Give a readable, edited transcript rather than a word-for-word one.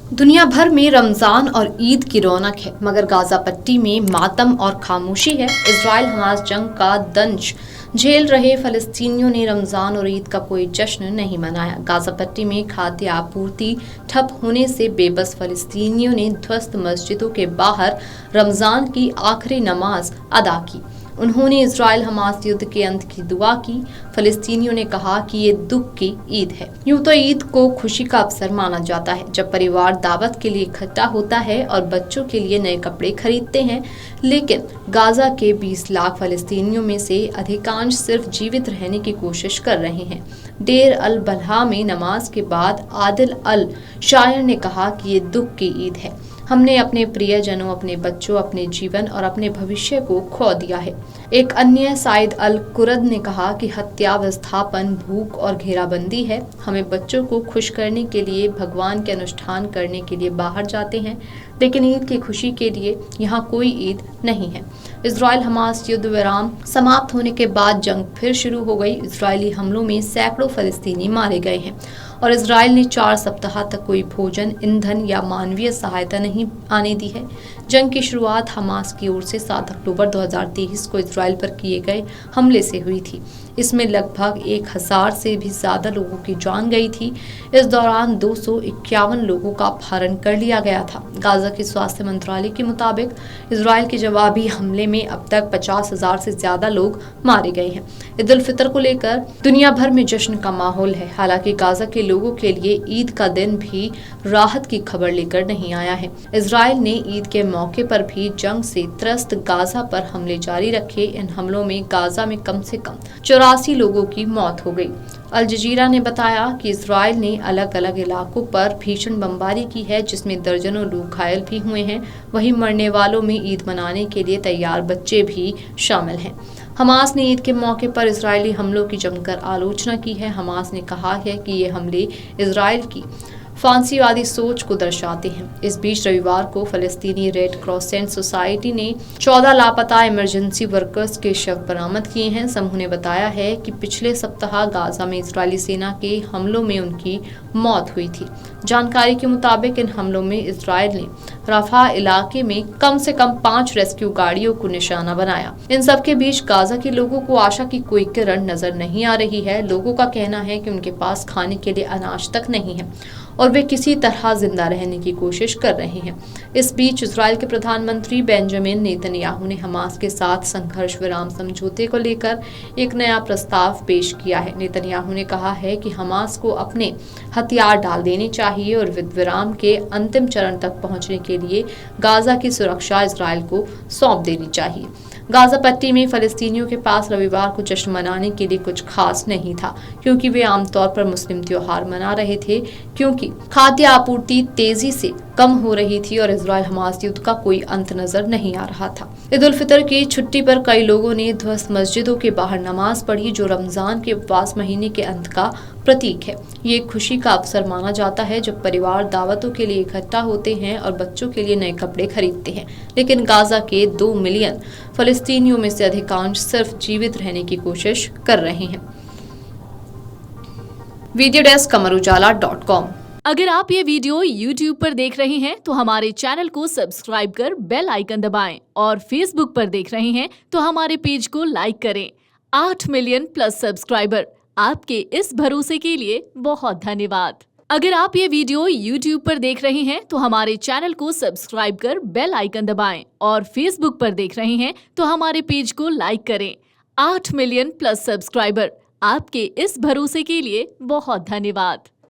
दुनिया भर में रमजान और ईद की रौनक है, मगर गाजा पट्टी में मातम और खामोशी है। इजराइल हमास जंग का दंश झेल रहे फलस्तीनियों ने रमजान और ईद का कोई जश्न नहीं मनाया। गाजा पट्टी में खाद्य आपूर्ति ठप होने से बेबस फलस्तीनियों ने ध्वस्त मस्जिदों के बाहर रमजान की आखिरी नमाज अदा की। उन्होंने इजराइल हमास युद्ध के अंत की दुआ की। फलस्तीनियों ने कहा कि ये दुख की ईद है। यूं तो ईद को खुशी का अवसर माना जाता है, जब परिवार दावत के लिए इकट्ठा होता है और बच्चों के लिए नए कपड़े खरीदते हैं, लेकिन गाजा के 20 लाख फलस्तीनियों में से अधिकांश सिर्फ जीवित रहने की कोशिश कर रहे हैं। डेर अल बलहा में नमाज के बाद आदिल अल शायर ने कहा कि ये दुख की ईद है। हमने अपने प्रियजनों, अपने बच्चों, अपने जीवन और अपने भविष्य को खो दिया है। एक अन्य साइद अल कुरद ने कहा कि हत्या, विस्थापन, भूख और घेराबंदी है। हमें बच्चों को खुश करने के लिए भगवान के अनुष्ठान करने के लिए बाहर जाते हैं, लेकिन ईद की खुशी के लिए यहाँ कोई ईद नहीं है। इजराइल हमास युद्ध विराम समाप्त होने के बाद जंग फिर शुरू हो गई। इजरायली हमलों में सैकड़ों फलस्तीनी मारे गए हैं और इजराइल ने 4 सप्ताह तक कोई भोजन, ईंधन या मानवीय सहायता नहीं आने दी है। जंग की शुरुआत हमास की ओर से 7 अक्टूबर 2023 को इजराइल पर किए गए हमले से हुई थी। इसमें लगभग 1000 से भी ज्यादा लोगों की जान गई थी। इस दौरान 251 लोगों का अपहरण कर लिया गया था। गाजा के स्वास्थ्य मंत्रालय के मुताबिक इजराइल के जवाबी हमले में अब तक 50,000 से ज्यादा लोग मारे गए हैं। ईद उल फितर को लेकर दुनिया भर में जश्न का माहौल है। हालांकि गाजा के लोगों के लिए ईद का दिन भी राहत की खबर लेकर नहीं आया है। इजराइल ने ईद के मौके पर भी जंग से त्रस्त गाजा पर हमले जारी रखे। इन हमलों में गाजा में कम से कम 84 लोगों की मौत हो गई। अल जजीरा ने बताया कि इजराइल ने अलग अलग इलाकों पर भीषण बमबारी की है, जिसमें दर्जनों लोग घायल भी हुए हैं। वहीं मरने वालों में ईद मनाने के लिए तैयार बच्चे भी शामिल हैं। हमास ने ईद के मौके पर इजरायली हमलों की जमकर आलोचना की है। हमास ने कहा है कि ये हमले इजराइल की फांसीवादी सोच को दर्शाते हैं। इस बीच रविवार को फलस्तीनी रेड क्रॉसेंट सोसाइटी ने 14 लापता इमरजेंसी वर्कर्स के शव बरामद किए हैं। समूह ने बताया है कि पिछले सप्ताह गाजा में इजरायली सेना के हमलों में उनकी मौत हुई थी। जानकारी के मुताबिक इन हमलों में इजराइल ने रफा इलाके में कम से कम 5 रेस्क्यू गाड़ियों को निशाना बनाया। इन सब के बीच गाजा के लोगों को आशा की कोई किरण नजर नहीं आ रही है। लोगों का कहना है कि उनके पास खाने के लिए अनाज तक नहीं है और वे किसी तरह जिंदा रहने की कोशिश कर रहे हैं। इस बीच इजराइल के प्रधानमंत्री बेंजामिन नेतन्याहू ने हमास के साथ संघर्ष विराम समझौते को लेकर एक नया प्रस्ताव पेश किया है। नेतन्याहू ने कहा है कि हमास को अपने हथियार डाल देने चाहिए और युद्ध विराम के अंतिम चरण तक पहुंचने के लिए गाजा की सुरक्षा इजराइल को सौंप देनी चाहिए। गाजा पट्टी में फलस्तीनियों के पास रविवार को जश्न मनाने के लिए कुछ खास नहीं था, क्योंकि वे आमतौर पर मुस्लिम त्योहार मना रहे थे, क्योंकि खाद्य आपूर्ति तेजी से कम हो रही थी और इजराइल हमास युद्ध का कोई अंत नजर नहीं आ रहा था। ईद उल फितर की छुट्टी पर कई लोगों ने ध्वस्त मस्जिदों के बाहर नमाज पढ़ी, जो रमजान के उपवास महीने के अंत का प्रतीक है। ये खुशी का अवसर माना जाता है जब परिवार दावतों के लिए इकट्ठा होते हैं और बच्चों के लिए नए कपड़े खरीदते हैं। लेकिन गाजा के 2 मिलियन फलस्तीनियों में से अधिकांश सिर्फ जीवित रहने की कोशिश कर रहे हैं। वीडियो डेस्क कमरुजाला.com। अगर आप ये वीडियो YouTube पर देख रहे हैं तो हमारे चैनल को सब्सक्राइब कर बेल आइकन दबाएं और Facebook पर देख रहे हैं तो हमारे पेज को लाइक करें। 8 मिलियन प्लस सब्सक्राइबर, आपके इस भरोसे के लिए बहुत धन्यवाद। अगर आप ये वीडियो YouTube पर देख रहे हैं तो हमारे चैनल को सब्सक्राइब कर बेल आइकन दबाएं और Facebook पर देख रहे हैं तो हमारे पेज को लाइक करें। 8 मिलियन प्लस सब्सक्राइबर, आपके इस भरोसे के लिए बहुत धन्यवाद।